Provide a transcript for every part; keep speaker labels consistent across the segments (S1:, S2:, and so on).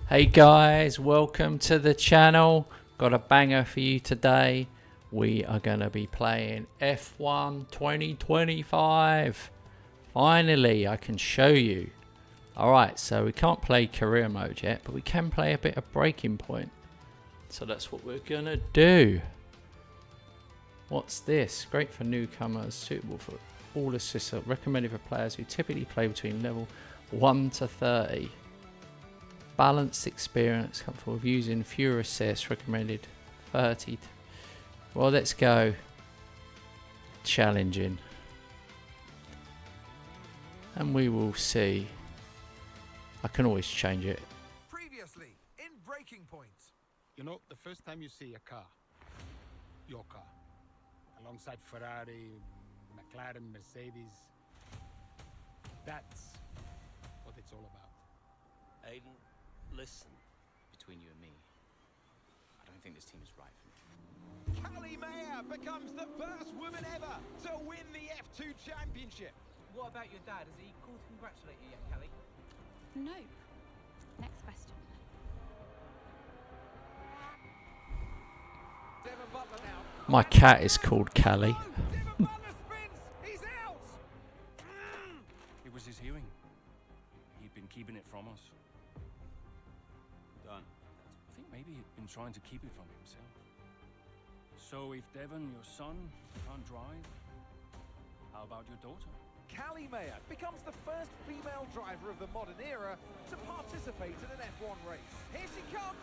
S1: Hey guys, welcome to the channel. Got a banger for you today. We are going to be playing F1 2025. Finally, I can show you. Alright, so we can't play career mode yet, but we can play a bit of Breaking Point. So that's what we're going to do. What's this? Great for newcomers, suitable for all assists, recommended for players who typically play between level 1 to 30. Balanced experience, comfortable with using fewer assists, recommended 30. Well, let's go. Challenging. And we will see. I can always change it.
S2: Previously, in Breaking Point.
S3: You know, the first time you see a car, your car, alongside Ferrari, McLaren, Mercedes, that's what it's all about.
S4: Aiden, listen. Between you and me, I don't think this team is right for me.
S2: Callie Mayer becomes the first woman ever to win the F2 Championship.
S5: What about your dad? Has he called to congratulate you yet, Kelly?
S6: No. Next question.
S2: Devon Butler now.
S1: My cat is called Callie.
S2: Oh, Devon Butler spins. He's out.
S7: It was his hearing. He'd been keeping it from us.
S4: Done.
S7: I think maybe he'd been trying to keep it from himself. So if Devon, your son, can't drive, how about your daughter?
S2: Callie Mayer becomes the first female driver of the modern era to participate in an F1 race. Here she comes.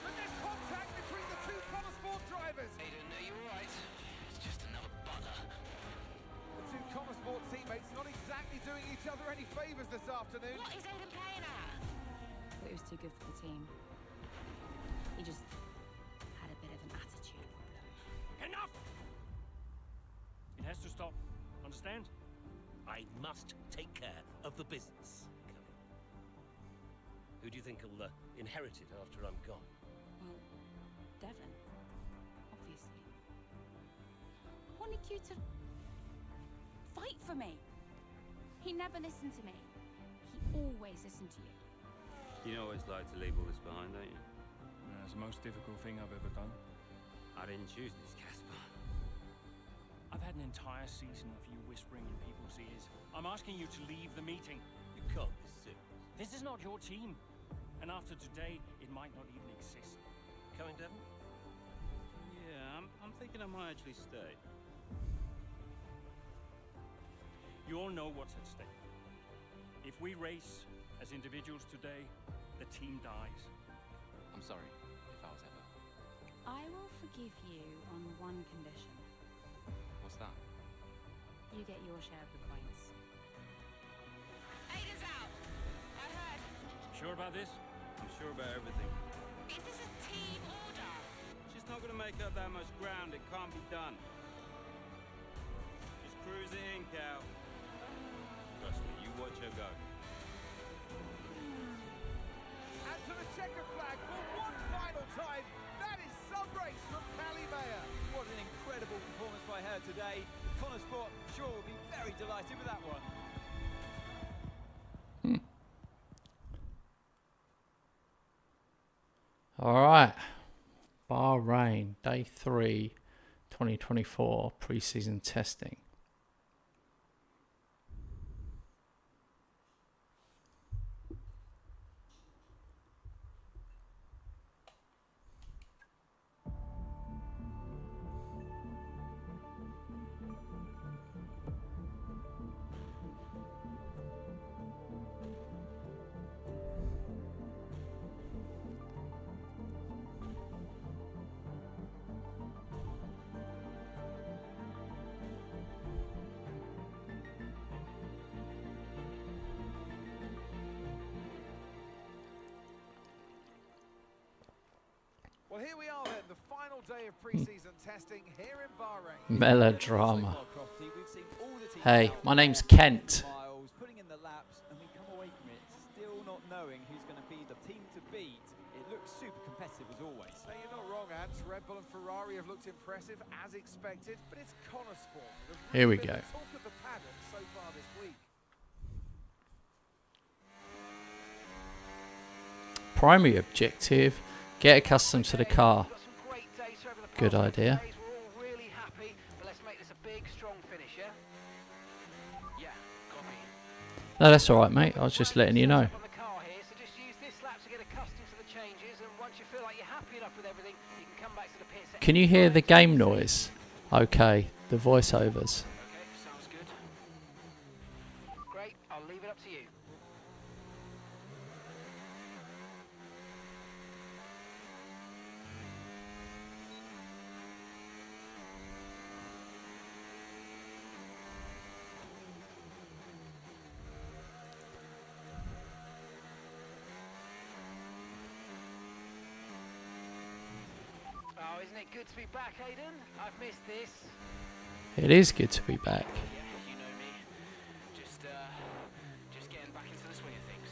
S2: But there's contact between the two Connor Sport drivers.
S4: Aiden, are you alright? It's just another Butler.
S2: The two Connor Sport teammates not exactly doing each other any favours this afternoon.
S6: What is Aiden playing at? Thought he was too good for the team. He just had a bit of an attitude problem.
S7: Enough! It has to stop. Understand?
S4: I must take care of the business, Kelly. Who do you think will inherit it after I'm gone?
S6: Well, Devon, obviously. I wanted you to fight for me. He never listened to me. He always listened to you.
S8: You know what it's like to leave all this behind, don't you?
S7: It's the most difficult thing I've ever done.
S8: I didn't choose this, Caspar.
S7: I've had an entire season of you whispering in people's ears. I'm asking you to leave the meeting.
S4: You can't be serious.
S7: This is not your team. And after today, it might not even exist.
S4: Coming, Devon?
S8: Yeah, I'm thinking I might actually stay.
S7: You all know what's at stake. If we race as individuals today, the team dies.
S4: I'm sorry, if I was ever.
S6: I will forgive you on one condition.
S4: What's that?
S6: You get your share of the points. Aiden's out! I heard.
S7: Sure about this?
S8: I'm sure about everything.
S6: Is this a team order?
S8: She's not gonna make up that much ground. It can't be done. Just cruise it in, Cal. Trust me, you watch her go.
S2: And to the checker flag for one final time. That is some race from Callie Mayer.
S5: What an incredible performance by her today. Connor Sport, sure, will be very delighted with that one.
S1: Alright. Bahrain, day 3, 2024, pre-season testing.
S2: Well, here we are then, the final day of pre-season testing here in Bahrain.
S1: Melodrama.
S5: We've seen all the teams
S1: Hey,
S5: out
S1: my name's
S5: putting
S1: Kent.
S5: in the miles, putting in the laps, and we come away from it still not knowing who's going to be the team to beat. It looks super competitive as always.
S2: Now, you're not wrong, Ants. Red Bull and Ferrari have looked impressive as expected, but it's Connor Sport.
S1: Here we
S2: Been
S1: go.
S2: the talk of the paddock so far this week.
S1: primary objective. Get accustomed to the car. Good idea.
S9: We're all really happy, but let's make this a big, strong finish, yeah?
S4: Yeah, copy.
S1: No, that's alright, mate. I was just letting you know.
S9: On the car here, so just use this lap to get accustomed to the changes, and once you feel like you're happy enough with everything, you can come back to the pits.
S1: Can you hear the game noise? Okay, the voiceovers.
S9: Okay, sounds good. Great, I'll leave it up to you. Oh, isn't it good to be back, Aiden? I've missed this.
S1: It is good to be back.
S9: Yeah, you know me. Just getting back into the swing of things.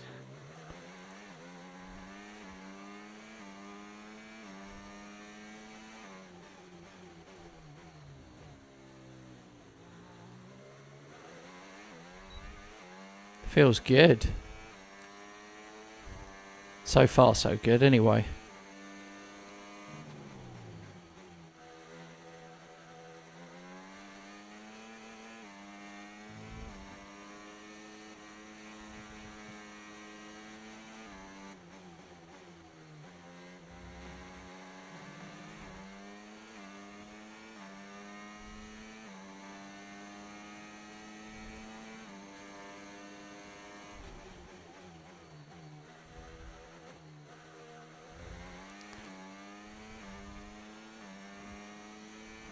S1: Feels good. So far, so good anyway.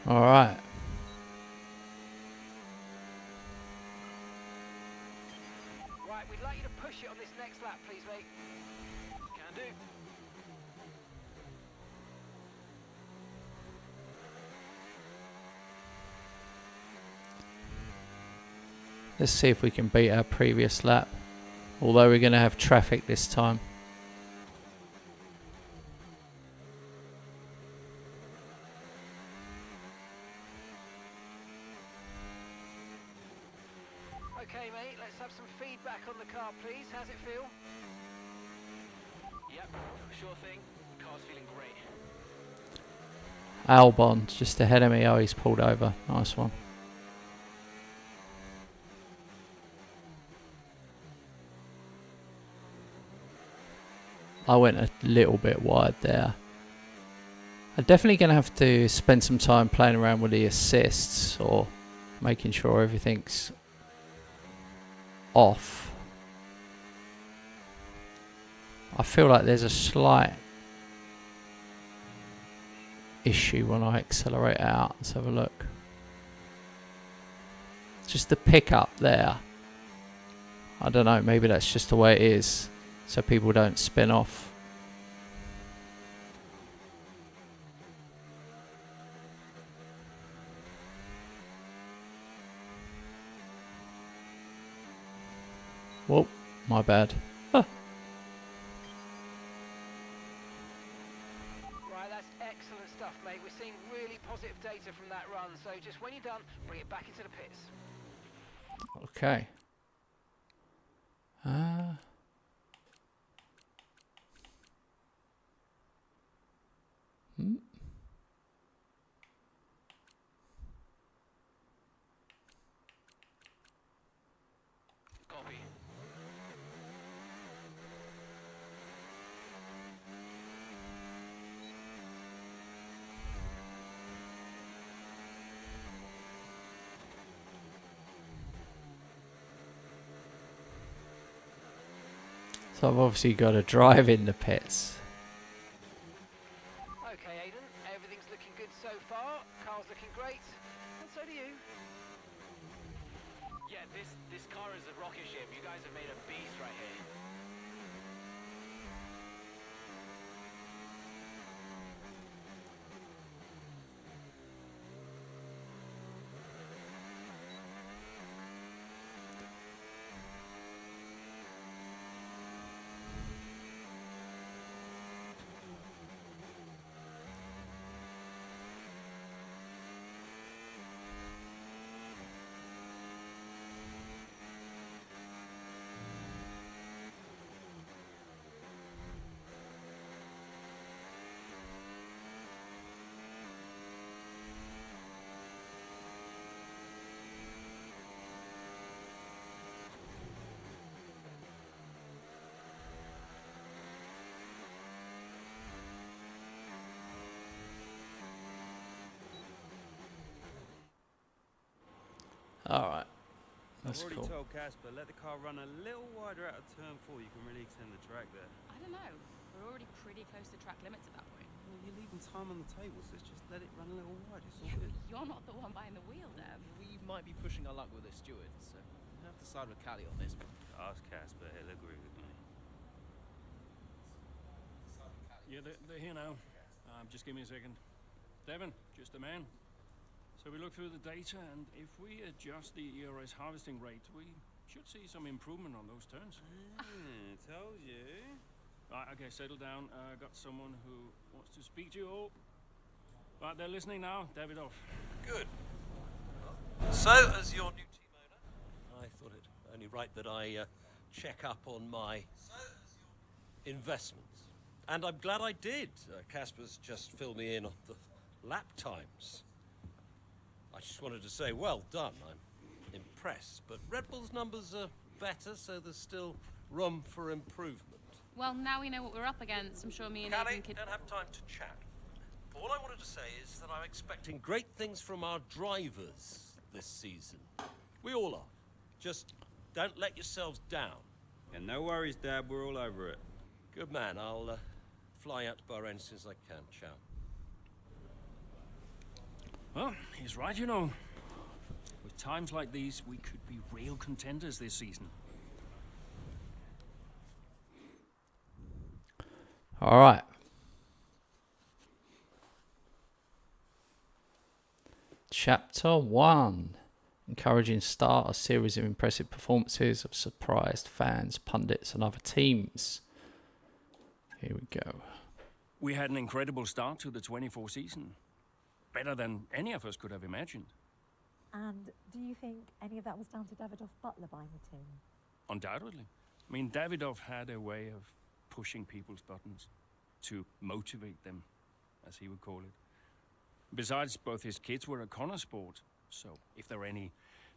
S1: All right.
S9: Right, we'd like you to push it on this next lap, please, mate. Can do.
S1: Let's see if we can beat our previous lap. Although we're going to have traffic this time.
S9: Okay, mate, let's have some feedback on the car, please. How's it feel?
S5: Yep, sure thing. The car's feeling great.
S1: Albon just ahead of me. Oh, he's pulled over. Nice one. I went a little bit wide there. I'm definitely going to have to spend some time playing around with the assists or making sure everything's off. I feel like there's a slight issue when I accelerate out. Let's have a look. Just the pickup there. I don't know, maybe that's just the way it is, so people don't spin off. Whoa, my bad.
S9: Right, that's excellent stuff, mate. We're seeing really positive data from that run, so just when you're done, bring it back into the pits.
S1: Okay.
S9: Copy.
S1: So I've obviously got to drive in the pits.
S9: Okay, Aiden, everything's looking good so far. Car's looking great, and so do you.
S5: Yeah, this car is a rocket ship. You guys have made a beast right here.
S1: That's
S8: I've already
S1: cool.
S8: told Casper, let the car run a little wider out of turn 4. You can really extend the track there.
S6: I don't know. We're already pretty close to track limits at that point.
S8: Well, you're leaving time on the table, so just let it run a little wide. It's all
S6: Yeah,
S8: good.
S6: but you're not the one behind the wheel, Dev.
S10: We might be pushing our luck with this steward, so we have to side with Callie on this one.
S8: Ask Casper, he'll agree with me.
S7: Yeah, they're here now. Just give me a second. Devon, just a man. So we look through the data, and if we adjust the ERS harvesting rate, we should see some improvement on those turns.
S8: Told you.
S7: Right, okay, settle down. Got someone who wants to speak to you all. Right, they're listening now. Davidoff.
S4: Good. So, as your new team owner, I thought it only right that I check up on my investments. And I'm glad I did. Casper's just filled me in on the lap times. I just wanted to say, well done. I'm impressed. But Red Bull's numbers are better, so there's still room for improvement.
S6: Well, now we know what we're up against. I'm sure me and
S4: Callie,
S6: Aiden could...
S4: don't have time to chat. All I wanted to say is that I'm expecting great things from our drivers this season. We all are. Just don't let yourselves down.
S8: And no worries, Dad. We're all over it.
S4: Good man. I'll fly out to Bahrain as soon as I can. Ciao.
S7: Well, he's right, you know. With times like these, we could be real contenders this season.
S1: All right. Chapter 1. Encouraging start, a series of impressive performances have surprised fans, pundits and other teams. Here we go.
S7: We had an incredible start to the 24 season. Better than any of us could have imagined.
S11: And do you think any of that was down to Davidoff Butler buying the team?
S7: Undoubtedly. I mean, Davidoff had a way of pushing people's buttons to motivate them, as he would call it. Besides, both his kids were a Connor Sport, so if there were any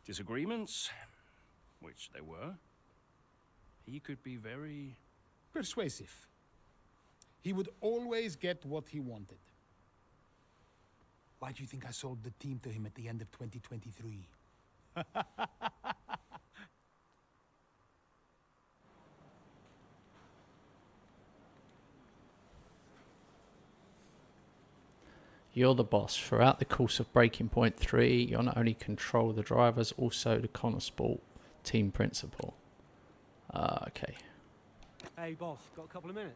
S7: disagreements, which there were, he could be very
S3: Persuasive. He would always get what he wanted. Why do you think I sold the team to him at the end of 2023?
S1: You're the boss. Throughout the course of Breaking Point 3, you'll not only control the drivers, also the Connor Sport team principal. Okay.
S12: Hey, boss, got a couple of minutes?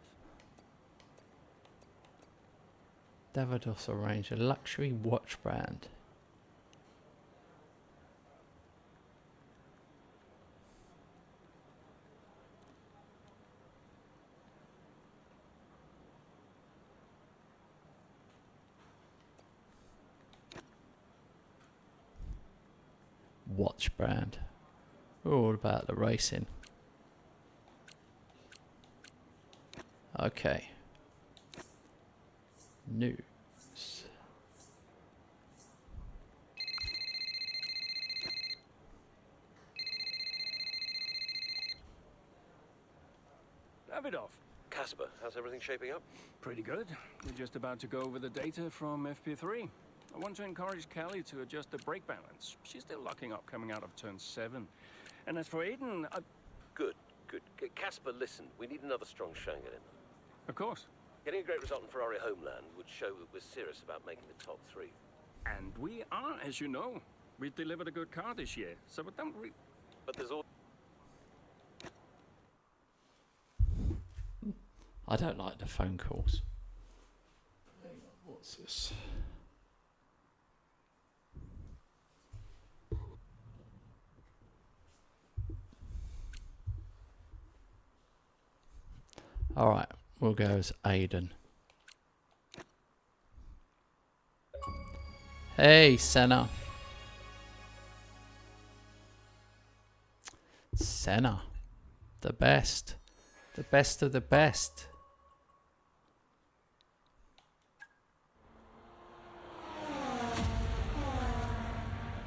S1: Davidoff's arranged a luxury watch brand. Watch brand. We're all about the racing. Okay. News.
S7: Davidoff.
S4: Casper, how's everything shaping up?
S7: Pretty good. We're just about to go over the data from FP3. I want to encourage Callie to adjust the brake balance. She's still locking up coming out of turn 7. And as for Aiden,
S4: Good, good. Casper, listen, we need another strong Shanghai in there.
S7: Of course.
S4: Getting a great result in Ferrari Homeland would show that we're serious about making the top 3.
S7: And we are, as you know. We've delivered a good car this year, so don't we...
S4: But there's all...
S1: I don't like the phone calls. What's this? All right, we'll go as Aiden. Hey, Senna. Senna. The best. The best of the best.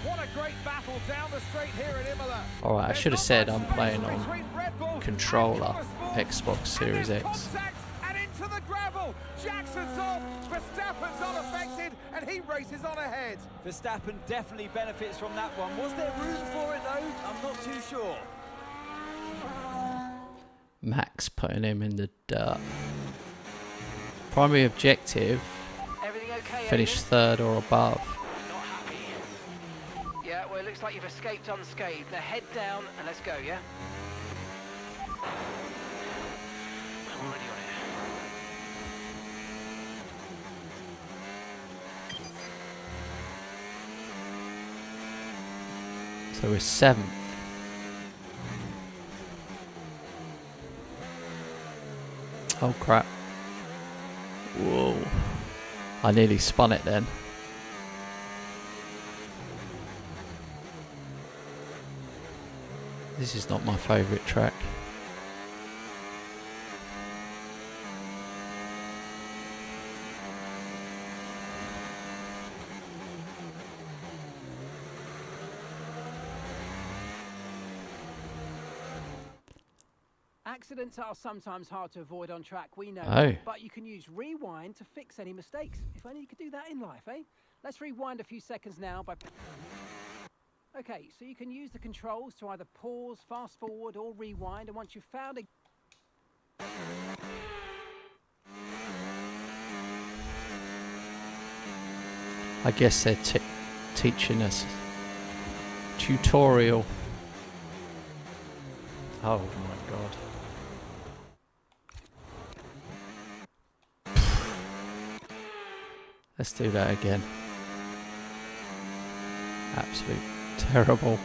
S2: What a great battle down the straight here at Imola.
S1: Alright, I should have said I'm playing on controller, Xbox Series X.
S2: Contact and into the gravel. Jackson's off. Verstappen's unaffected, and he races on ahead.
S5: Verstappen definitely benefits from that one. Was there room for it though? I'm not too sure.
S1: Max putting him in the dirt. Primary objective,
S9: Everything okay,
S1: finish
S9: Aiden?
S1: third or above.
S9: Not happy. Yeah, well, it looks like you've escaped unscathed. Now head down and let's go, yeah? I'm already on it.
S1: So we're 7th. Oh crap. Whoa. I nearly spun it then. This is not my favourite track.
S9: Accidents are sometimes hard to avoid on track, we know.
S1: Oh.
S9: But you can use rewind to fix any mistakes. If only you could do that in life, eh? Let's rewind a few seconds now by... Okay, so you can use the controls to either pause, fast forward, or rewind, and once you've found a...
S1: I guess they're teaching us. Tutorial. Oh my god. Let's do that again. Absolute terrible.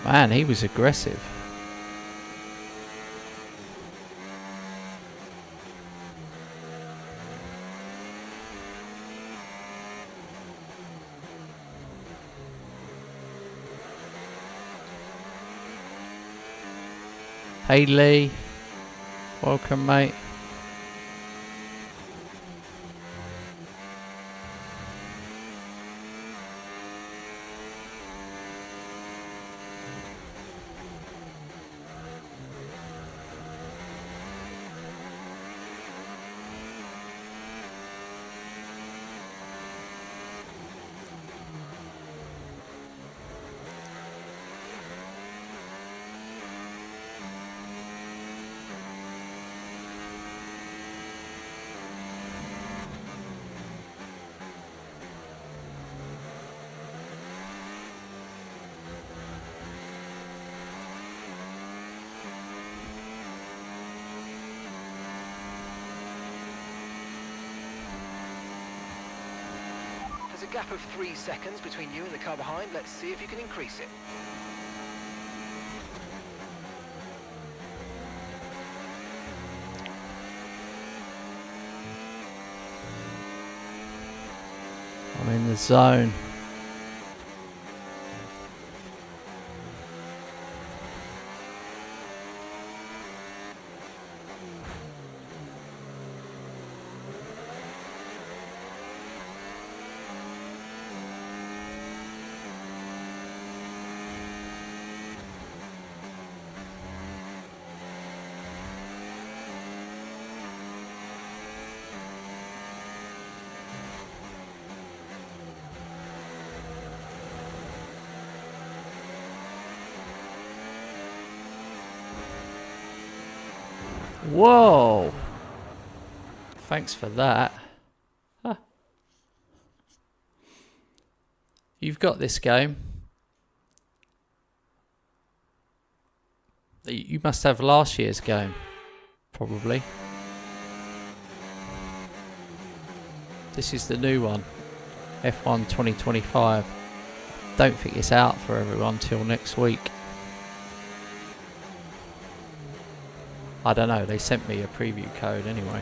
S1: Man, he was aggressive. Hey Lee, welcome mate.
S9: There's a gap of 3 seconds between you and the car behind. Let's see if you can increase it.
S1: I'm in the zone. Whoa! Thanks for that. Huh. You've got this game. You must have last year's game, probably. This is the new one, F1 2025. Don't think it's out for everyone till next week. I don't know, they sent me a preview code anyway.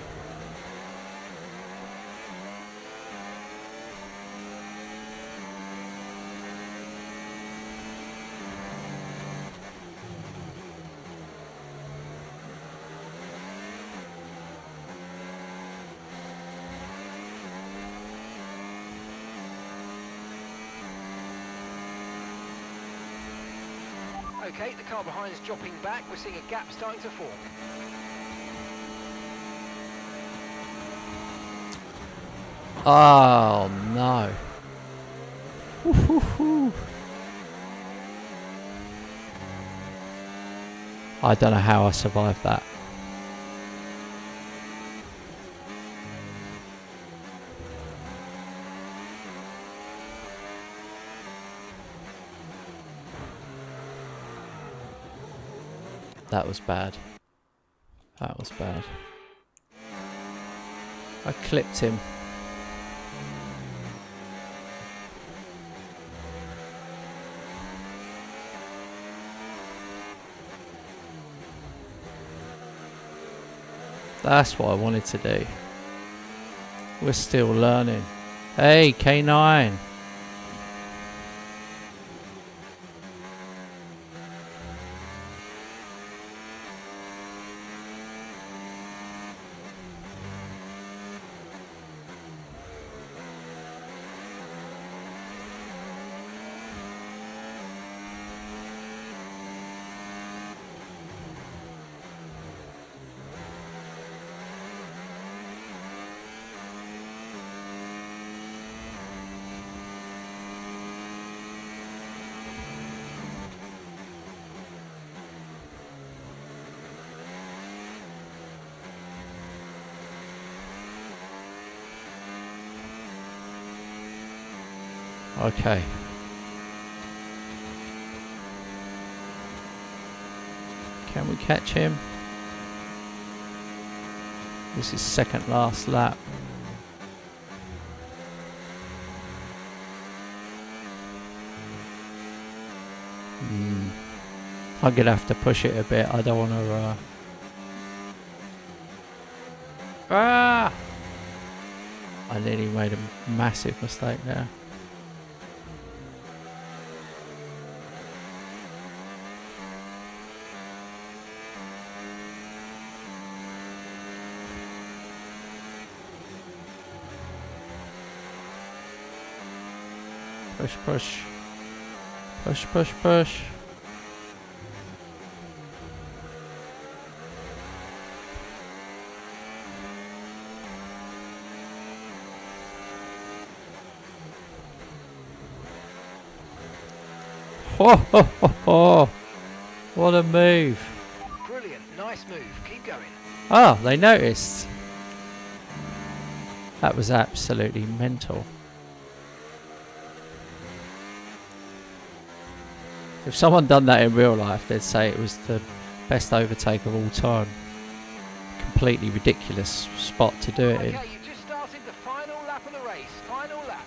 S9: Okay, the car behind is dropping back. We're seeing a gap starting to form.
S1: Oh no. I don't know how I survived that. That was bad. That was bad. I clipped him. That's what I wanted to do. We're still learning. Hey, K9. Okay. Can we catch him? This is second last lap. I'm gonna have to push it a bit. I don't want to. I nearly made a massive mistake there. Push, push. Push, push, push. Ho, ho, ho, ho. What a move.
S9: Brilliant, nice move. Keep going.
S1: Ah, they noticed. That was absolutely mental. If someone done that in real life, they'd say it was the best overtake of all time. Completely ridiculous spot to do it in.
S9: Okay, you've just started the final lap of the race. Final lap.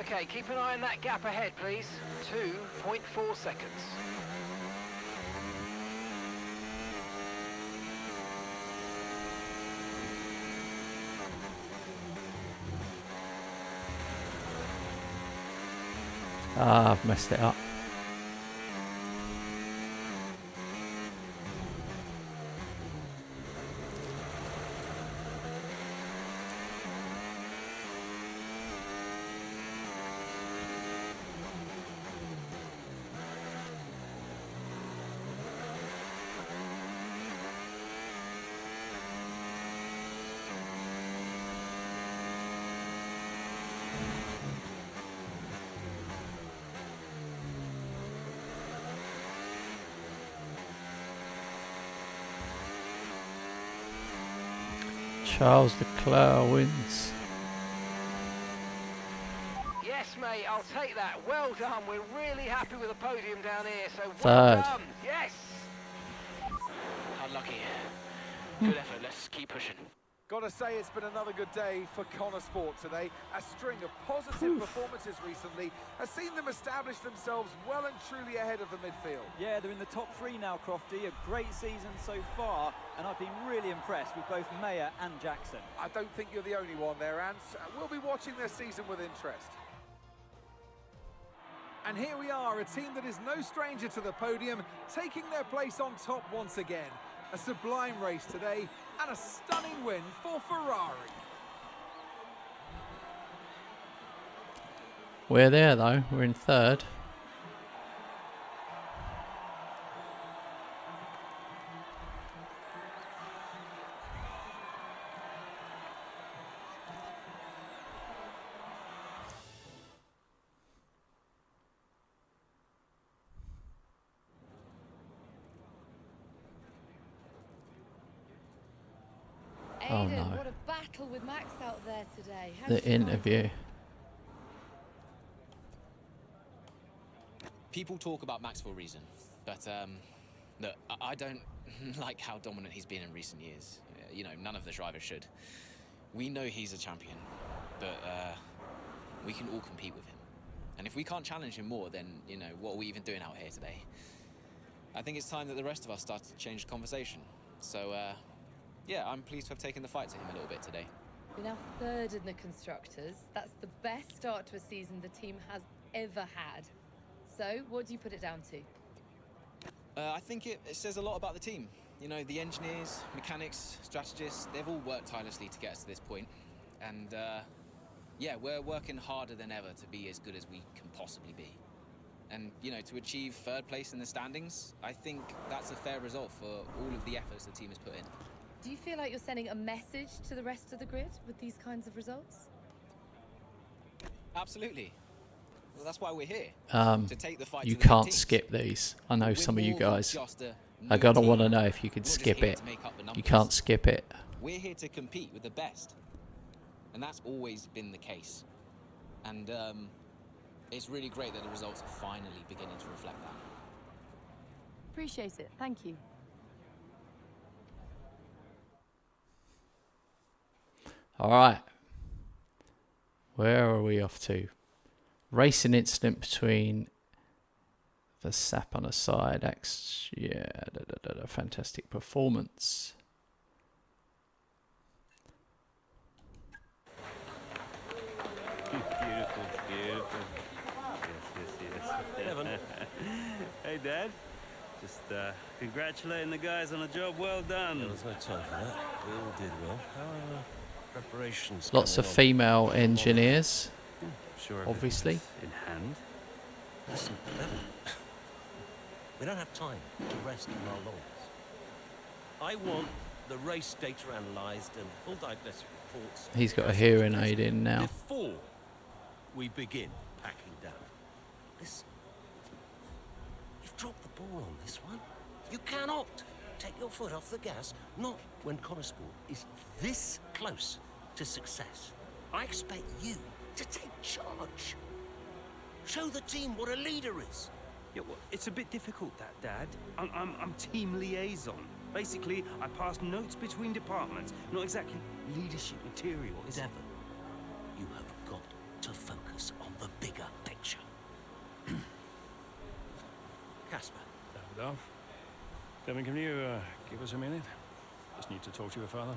S9: Okay, keep an eye on that gap ahead, please. 2.4 seconds.
S1: Ah, I've messed it up. Charles Leclerc wins.
S9: Yes, mate. I'll take that. Well done. We're really happy with the podium down here, so
S1: Third.
S9: well done. Yes.
S10: Unlucky. Good effort. Let's keep pushing.
S2: Gotta say, it's been another good day for Connor Sport today. A string of positive performances recently has seen them establish themselves well and truly ahead of the midfield.
S5: Yeah, they're in the top 3 now, Crofty. A great season so far, and I've been really impressed with both Mayer and Jackson.
S2: I don't think you're the only one there, Ants. We'll be watching their season with interest. And here we are, a team that is no stranger to the podium, taking their place on top once again. A sublime race today, and a stunning win for Ferrari.
S1: We're there though, we're in third. Oh
S13: Aiden,
S1: no.
S13: what a battle with Max out there today. How
S1: The
S13: did you find
S1: interview.
S13: it?
S10: People talk about Max for a reason, but look, I don't like how dominant he's been in recent years. You know, none of the drivers should. We know he's a champion, but we can all compete with him. And if we can't challenge him more, then, you know, what are we even doing out here today? I think it's time that the rest of us start to change the conversation. So, yeah, I'm pleased to have taken the fight to him a little bit today.
S13: We're now third in the Constructors. That's the best start to a season the team has ever had. So, what do you put it down to?
S10: I think it says a lot about the team. You know, the engineers, mechanics, strategists, they've all worked tirelessly to get us to this point. And, yeah, we're working harder than ever to be as good as we can possibly be. And, you know, to achieve third place in the standings, I think that's a fair result for all of the efforts the team has put in.
S13: Do you feel like you're sending a message to the rest of the grid with these kinds of results?
S10: Absolutely. Well, that's why we're here. To take the fight
S1: You
S10: to the
S1: can't
S10: teams.
S1: skip these. I know
S10: We're
S1: some of you
S10: more than
S1: guys
S10: just a
S1: are
S10: new
S1: gonna
S10: team.
S1: want to know if you can
S10: We're just
S1: skip
S10: here
S1: it.
S10: to make up the
S1: You
S10: numbers.
S1: can't skip it.
S10: We're here to compete with the best. And that's always been the case. And it's really great that the results are finally beginning to reflect that.
S13: Appreciate it. Thank you.
S1: All right. Where are we off to? Racing incident between Verstappen on the side. Fantastic performance.
S8: Beautiful, beautiful. Yes.
S4: Evan.
S8: Hey, Dad. Just congratulating the guys on a job well done.
S4: There was no time for that. We all did well. How are preparations?
S1: Lots of
S4: coming on?
S1: female engineers,
S8: Sure.
S1: obviously.
S8: In hand.
S4: Listen, Evan. We don't have time to rest on our laurels. I want the race data analysed and full diagnostic reports.
S1: He's got a hearing aid in now.
S4: Before we begin packing down. Listen, you've dropped the ball on this one. You cannot take your foot off the gas, not when Connosport is this close to success. I expect you to take charge. Show the team what a leader is.
S8: Yeah, well, it's a bit difficult, that, Dad. I'm team liaison. Basically, I pass notes between departments. Not exactly leadership material. It's
S4: Devon, you have got to focus on the bigger picture. Casper.
S7: Davidoff. Devin, can you give us a minute? Just need to talk to your father.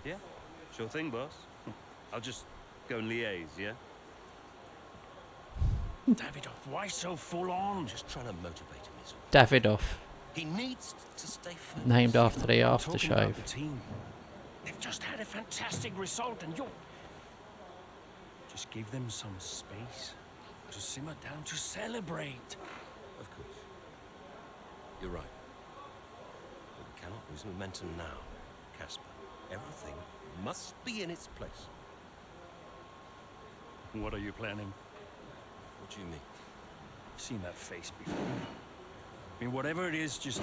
S8: Yeah, sure thing, boss. I'll just go and liaise, yeah?
S7: Davidoff, why so full on?
S4: Just trying to motivate him, is all.
S1: Davidoff,
S4: He needs to stay focused.
S1: named after the
S7: I'm talking about
S1: aftershave.
S7: the team. They've just had a fantastic result, and you're... Just give them some space to simmer down, to celebrate.
S4: Of course. You're right. But we cannot lose momentum now, Casper. Everything must be in its place.
S7: What are you planning?
S4: What do you mean?
S7: I've seen that face before. I mean, whatever it is, just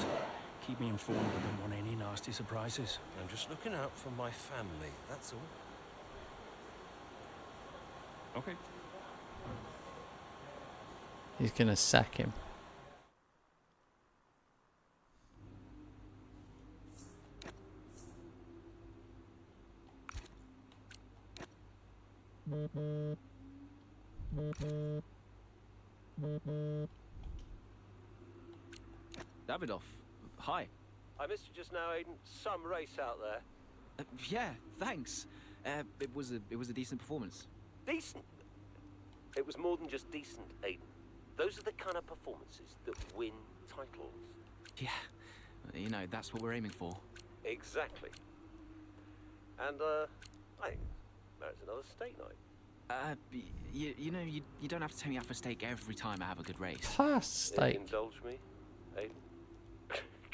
S7: keep me informed. I don't want any nasty surprises.
S4: I'm just looking out for my family, that's all.
S7: Okay.
S1: He's going to sack him.
S14: Davidoff, hi.
S4: I missed you just now, Aiden. Some race out there.
S14: Yeah, thanks. It was a decent performance.
S4: Decent? It was more than just decent, Aiden. Those are the kind of performances that win titles.
S14: Yeah, you know, that's what we're aiming for.
S4: Exactly. And, I think merits another steak night.
S14: You know, you don't have to take me out for steak every time I have a good race.
S1: Steak.
S4: Indulge me, Aiden.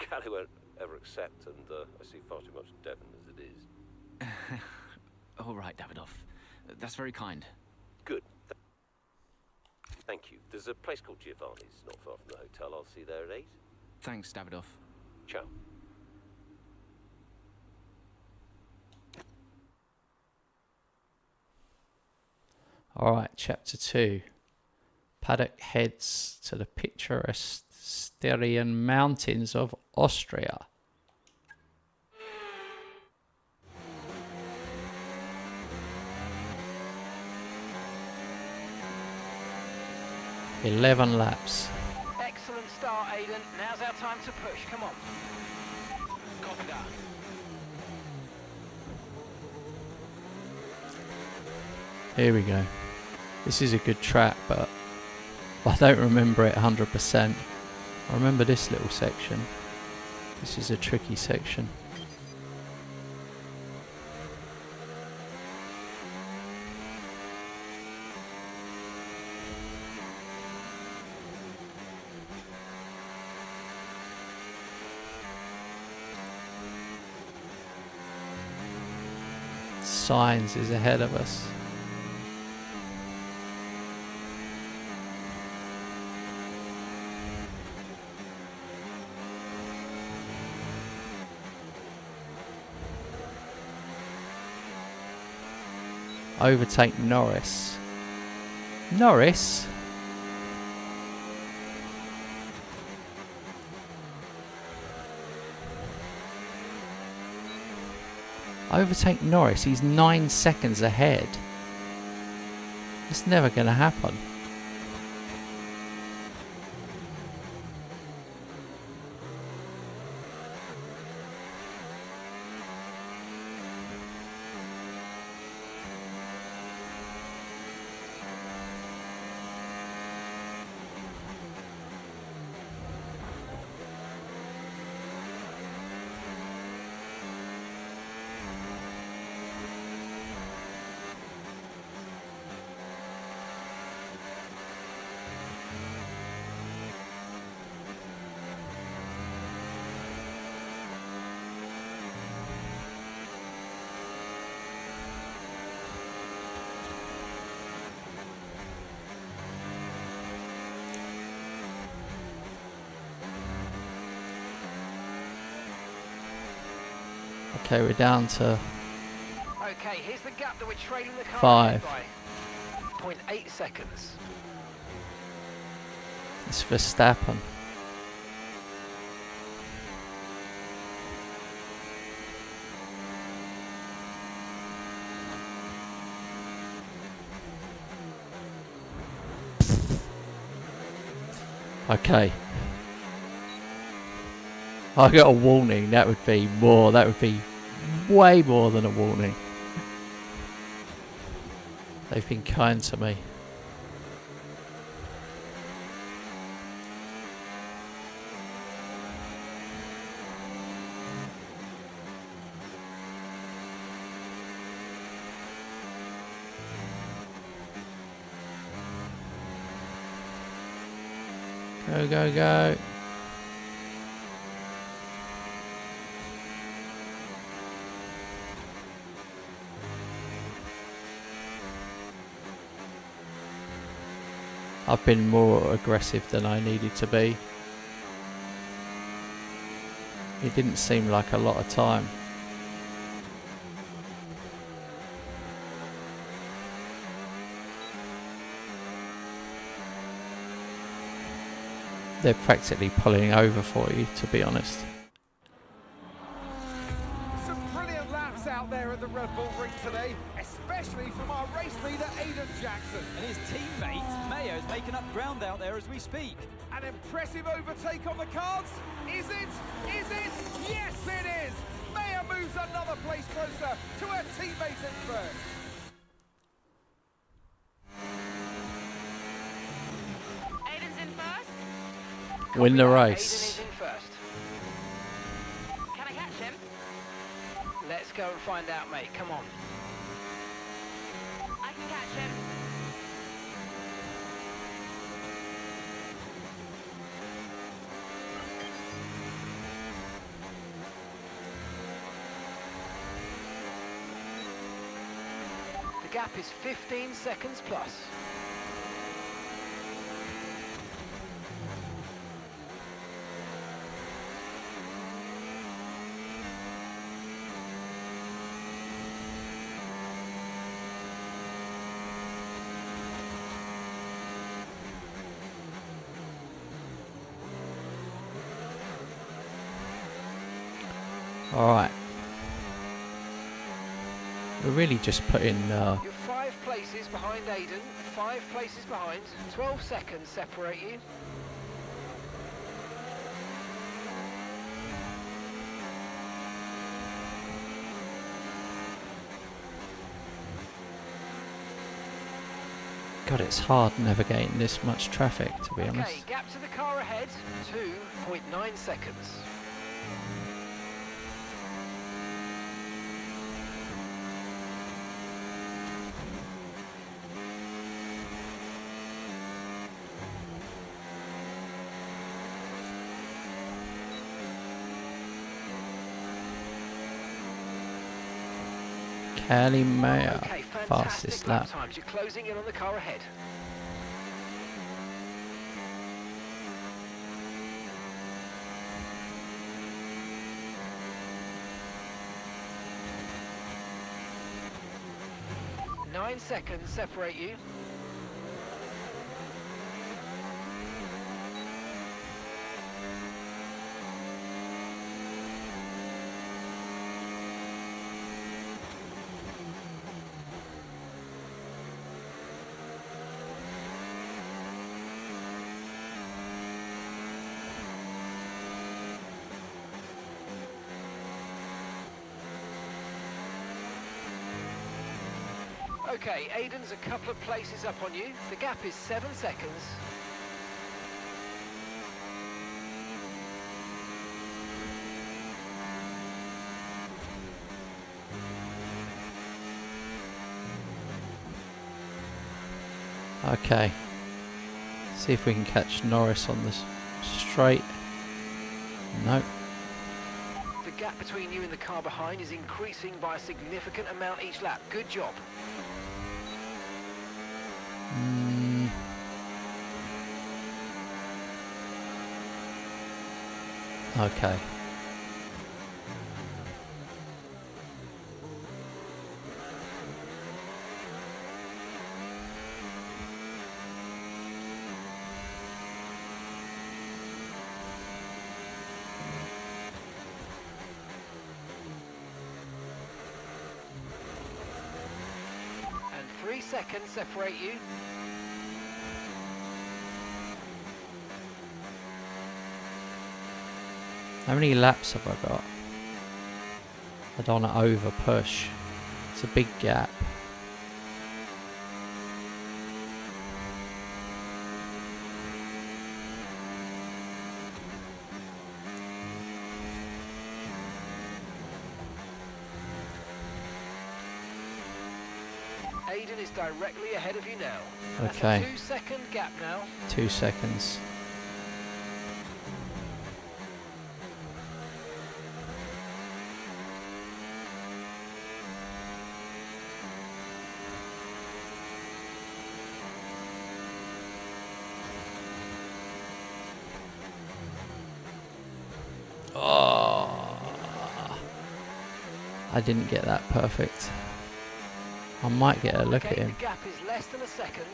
S4: Callie won't ever accept, and I see far too much Devon as it is.
S14: All right, Davidoff. That's very kind.
S4: Good. Thank you. There's a place called Giovanni's, not far from the hotel. I'll see you there at 8.
S14: Thanks, Davidoff.
S4: Ciao.
S1: Alright, chapter 2. Paddock heads to the picturesque Styrian mountains of Austria. "11 laps.
S9: Excellent start, Aiden. Now's our time to push. Come on. Copy that.
S1: Here we go. This is a good track, but I don't remember it 100%. I remember this little section. This is a tricky section. Signs is ahead of us. Overtake Norris. Norris? Overtake Norris, he's 9 seconds ahead. It's never going to happen. Okay, we're down to
S9: Okay, here's the gap that we're trailing the car
S1: 5.
S9: by. 0.8 seconds.
S1: It's Verstappen. Okay. I got a warning. That would be more. That would be way more than a warning. They've been kind to me. Go, go, go. I've been more aggressive than I needed to be. It didn't seem like a lot of time. they're practically pulling over for you, to be honest.
S2: Some brilliant laps out there at the Red Bull Ring today, especially from our race leader, Aiden Jackson.
S5: And his teammate, Mayo's making up ground out there as we speak.
S2: An impressive overtake on the cards. Is it? Is it? Yes, it is. Mayo moves another place closer to her teammates in first.
S15: Aiden's in first.
S1: Win the
S15: Aiden
S1: race.
S15: is in first. Can I catch him?
S16: Let's go and find out, mate. Come on.
S15: I can catch him.
S16: The gap is 15 seconds plus.
S1: Alright. We're really just putting
S16: You're 5 places behind Aiden, 5 places behind. 12 seconds separate you.
S1: God, it's hard navigating this much traffic, to be honest.
S16: Okay, gap to the car ahead, 2.9 seconds.
S1: Kelly Mayer,
S16: Okay,
S1: fastest
S16: fantastic
S1: lap.
S16: times. You're closing in on the car ahead. Nine seconds separate you. Okay, Aiden's a couple of places up on you. The gap is 7 seconds.
S1: Okay. See if we can catch Norris on this straight. No.
S16: The gap between you and the car behind is increasing by a significant amount each lap. Good job.
S1: Okay.
S16: And 3 seconds separate you.
S1: How many laps have I got? I don't want to over push. It's a big gap.
S16: Aiden is directly ahead of you now.
S1: Okay.
S16: That's a 2-second gap now.
S1: 2 seconds. Oh, I didn't get that perfect. I might get a look at him.
S16: The gap is less than a second.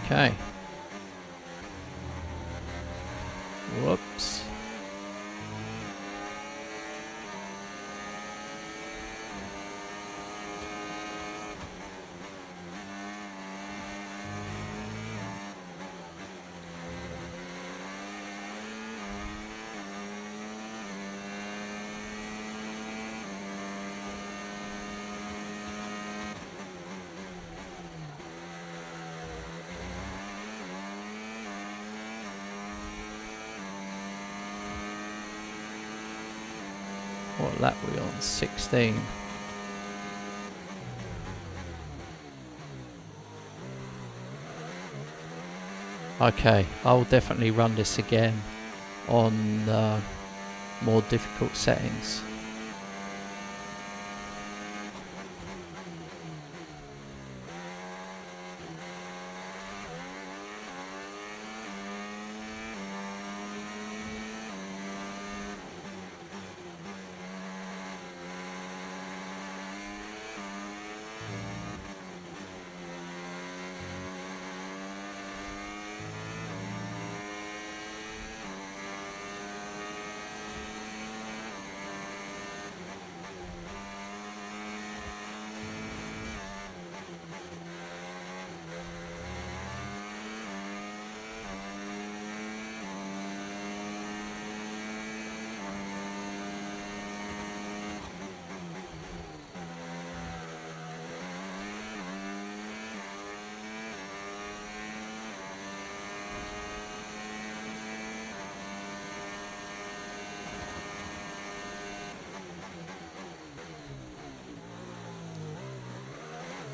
S1: Okay. Whoops. What lap were we on? 16. Okay, I'll definitely run this again on more difficult settings.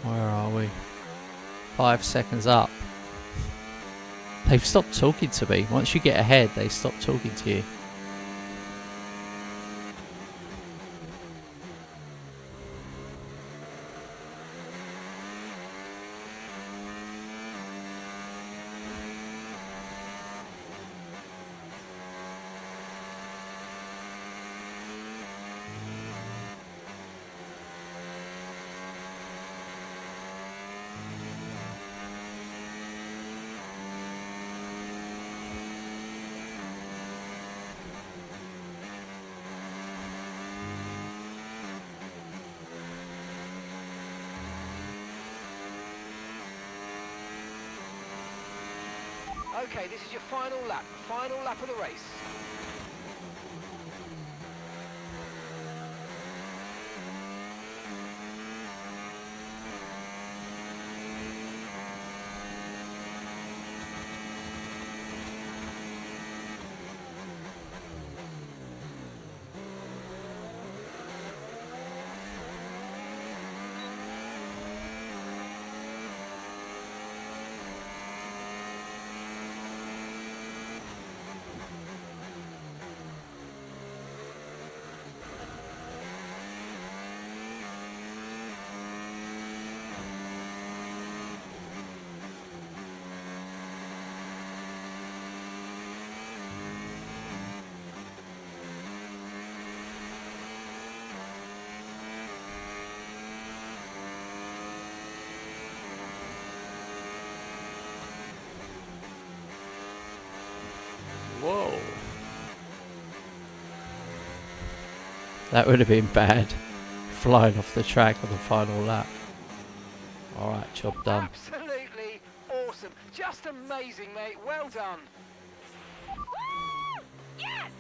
S1: Where are we? 5 seconds up. They've stopped talking to me. Once you get ahead, they stop talking to you.
S16: Okay, this is your final lap of the race.
S1: Whoa. That would have been bad. Flying off the track on the final lap. Alright, job done.
S16: Absolutely awesome. Just amazing, mate. Well done.
S6: Yes!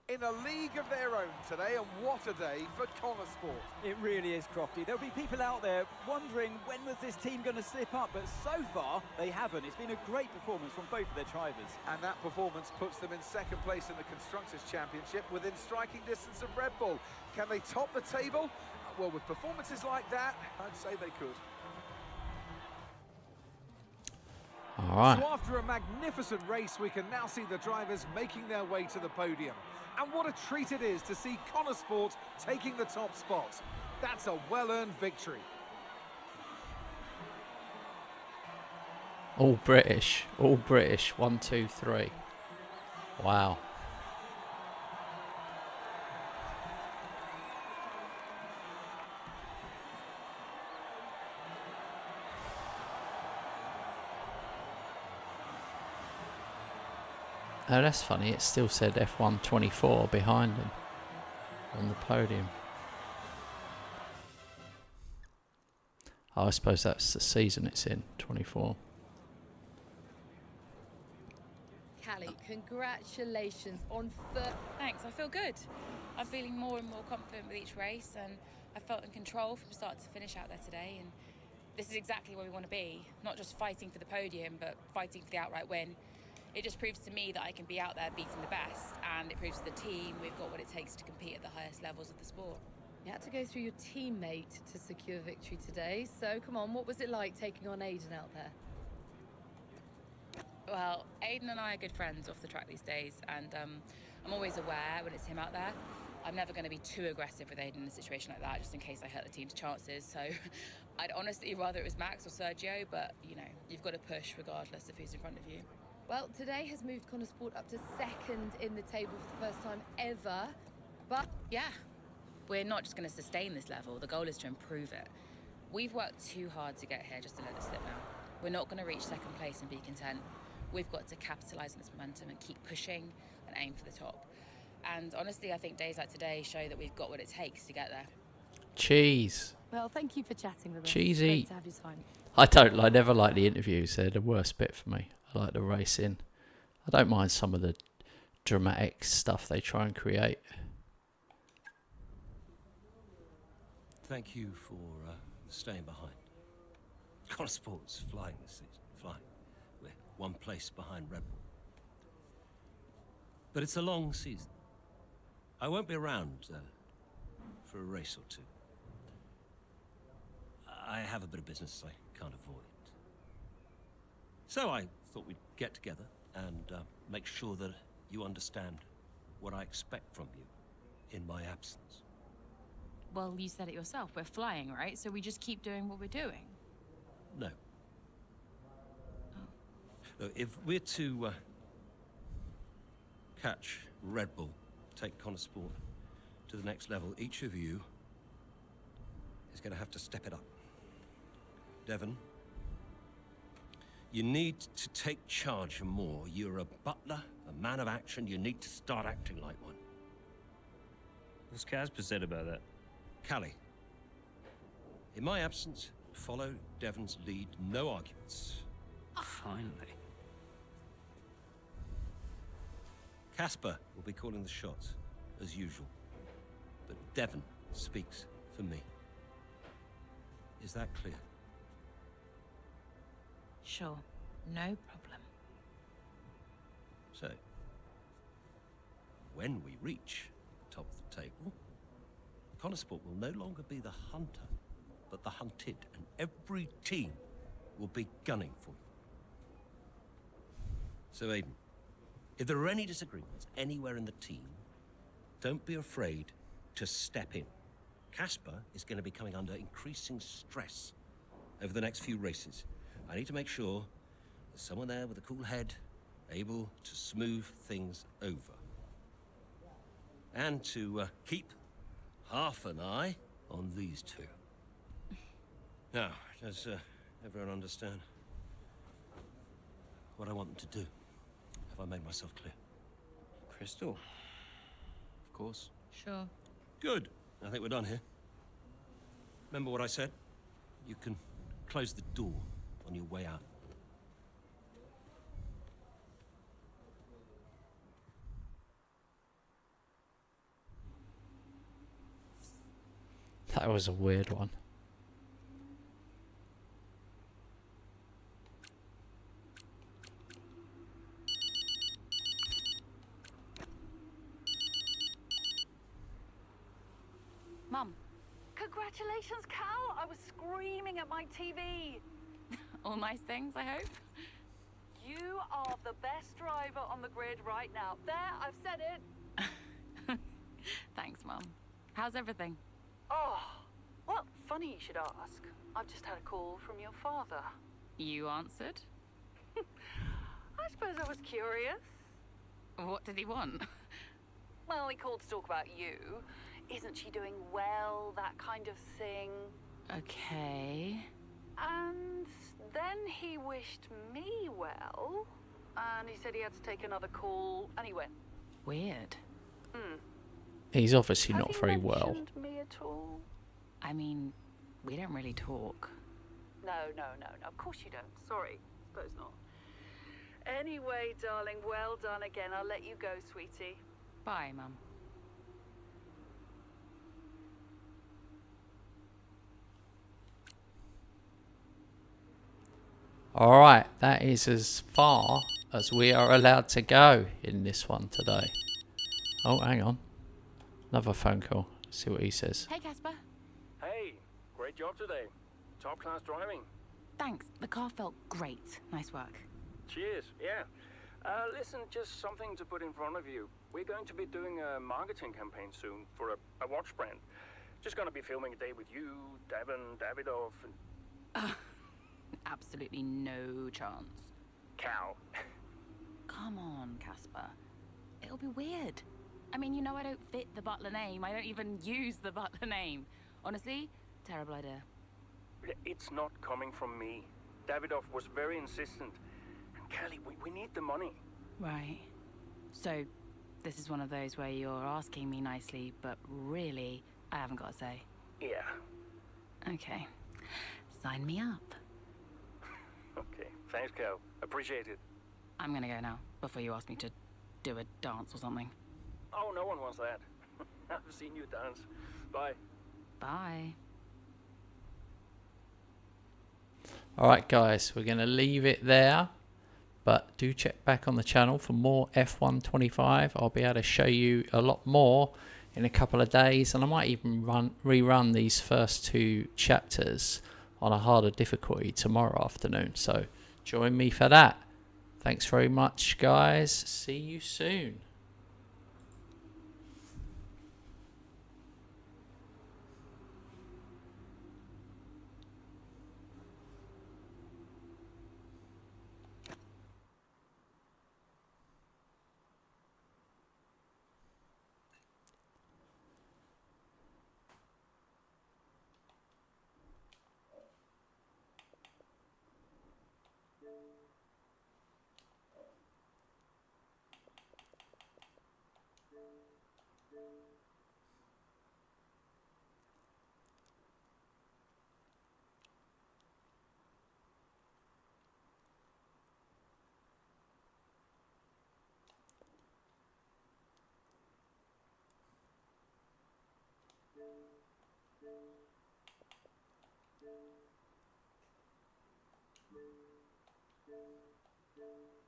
S2: In a league of their own today, and what a day for Connor Sport.
S5: It really is, Crofty. There'll be people out there wondering when was this team going to slip up, but so far they haven't. It's been a great performance from both of their drivers.
S2: And that performance puts them in second place in the Constructors' Championship within striking distance of Red Bull. Can they top the table? Well, with performances like that, I'd say they could.
S1: All right.
S2: So after a magnificent race, we can now see the drivers making their way to the podium. And what a treat it is to see Connor Sport taking the top spot. That's a well-earned victory.
S1: All British. All British. 1, 2, 3. Wow. Oh, that's funny. It still said F1 24 behind him on the podium. Oh, I suppose that's the season it's in, 24.
S13: Callie, congratulations on third.
S6: Thanks, I feel good. I'm feeling more and more confident with each race, and I felt in control from start to finish out there today. And this is exactly where we want to be, not just fighting for the podium, but fighting for the outright win. It just proves to me that I can be out there beating the best, and it proves to the team we've got what it takes to compete at the highest levels of the sport.
S13: You had to go through your teammate to secure victory today, so come on, what was it like taking on Aiden out there?
S6: Well, Aiden and I are good friends off the track these days, and I'm always aware when it's him out there. I'm never going to be too aggressive with Aiden in a situation like that, just in case I hurt the team's chances. So I'd honestly rather it was Max or Sergio, but, you know, you've got to push regardless of who's in front of you.
S13: Well, today has moved Connor Sport up to second in the table for the first time ever, but...
S6: Yeah, we're not just going to sustain this level. The goal is to improve it. We've worked too hard to get here just to let it slip now. We're not going to reach second place and be content. We've got to capitalise on this momentum and keep pushing and aim for the top. And honestly, I think days like today show that we've got what it takes to get there.
S1: Cheese.
S13: Well, thank you for chatting with us.
S1: Cheesy.
S13: Great to have your time.
S1: I never like the interviews. They're the worst bit for me. I like the racing. I don't mind some of the dramatic stuff they try and create.
S4: Thank you for staying behind. Connor Sport's flying this season. Flying. We're one place behind Red Bull. But it's a long season. I won't be around for a race or two. I have a bit of business I can't avoid. So I thought we'd get together and make sure that you understand what I expect from you in my absence.
S6: Well, you said it yourself. We're flying, right? So we just keep doing what we're doing.
S4: No. Look, if we're to catch Red Bull, take Connor Sport to the next level, each of you is going to have to step it up. Devon, you need to take charge more. You're a butler, a man of action. You need to start acting like one.
S7: What's Casper said about that?
S4: Callie, in my absence, follow Devon's lead. No arguments.
S7: Finally.
S4: Casper will be calling the shots, as usual. But Devon speaks for me. Is that clear?
S6: Sure. No problem.
S4: So, when we reach the top of the table, Connor Sport will no longer be the hunter, but the hunted, and every team will be gunning for you. So, Aiden, if there are any disagreements anywhere in the team, don't be afraid to step in. Casper is going to be coming under increasing stress over the next few races. I need to make sure there's someone there with a cool head, able to smooth things over. And to keep half an eye on these two. Now, does everyone understand what I want them to do? Have I made myself clear?
S7: Crystal. Of course.
S6: Sure.
S4: Good. I think we're done here. Remember what I said? You can close the door on your way out.
S1: That was a weird one.
S6: Mum.
S17: Congratulations, Cal! I was screaming at my TV.
S6: All nice things, I hope.
S17: You are the best driver on the grid right now. There, I've said it.
S6: Thanks, Mum. How's everything?
S17: Oh, well, funny you should ask. I've just had a call from your father.
S6: You answered?
S17: I suppose I was curious.
S6: What did he want?
S17: Well, he called to talk about you. Isn't she doing well? That kind of thing.
S6: Okay.
S17: And then he wished me well. and he said he had to take another call, and he went.
S15: Weird.
S1: He's obviously
S17: Has
S1: not
S17: he
S1: very well.
S17: mentioned me at all?
S15: I mean, we don't really talk.
S17: No. Of course you don't. Sorry. Suppose not. Anyway, darling, well done again. I'll let you go, sweetie.
S15: Bye, Mum.
S1: Alright, that is as far as we are allowed to go in this one today. Oh, hang on. Another phone call. Let's see what he says.
S13: Hey, Casper.
S7: Hey, great job today. Top class driving.
S15: Thanks. The car felt great. Nice work.
S7: Cheers, yeah. Listen, just something to put in front of you. We're going to be doing a marketing campaign soon for a watch brand. Just gonna be filming a day with you, Devon, Davidoff, and...
S15: Absolutely no chance.
S7: Cow.
S15: Come on, Casper. It'll be weird. I mean, you know I don't fit the Butler name. I don't even use the Butler name. Honestly, terrible idea.
S7: It's not coming from me. Davidoff was very insistent. And Kelly, we need the money.
S15: Right. So, this is one of those where you're asking me nicely, but really, I haven't got a say.
S7: Yeah.
S15: Okay. Sign me up.
S7: Okay, thanks, Cal. Appreciate it.
S15: I'm gonna go now, before you ask me to do a dance or something.
S7: Oh, no one wants that. I've seen you dance. Bye.
S15: Bye.
S1: Alright guys, we're going to leave it there. But do check back on the channel for more F1 25. I'll be able to show you a lot more in a couple of days. And I might even rerun these first 2 chapters on a harder difficulty tomorrow afternoon. So join me for that. Thanks very much guys. See you soon.
S18: Thank you.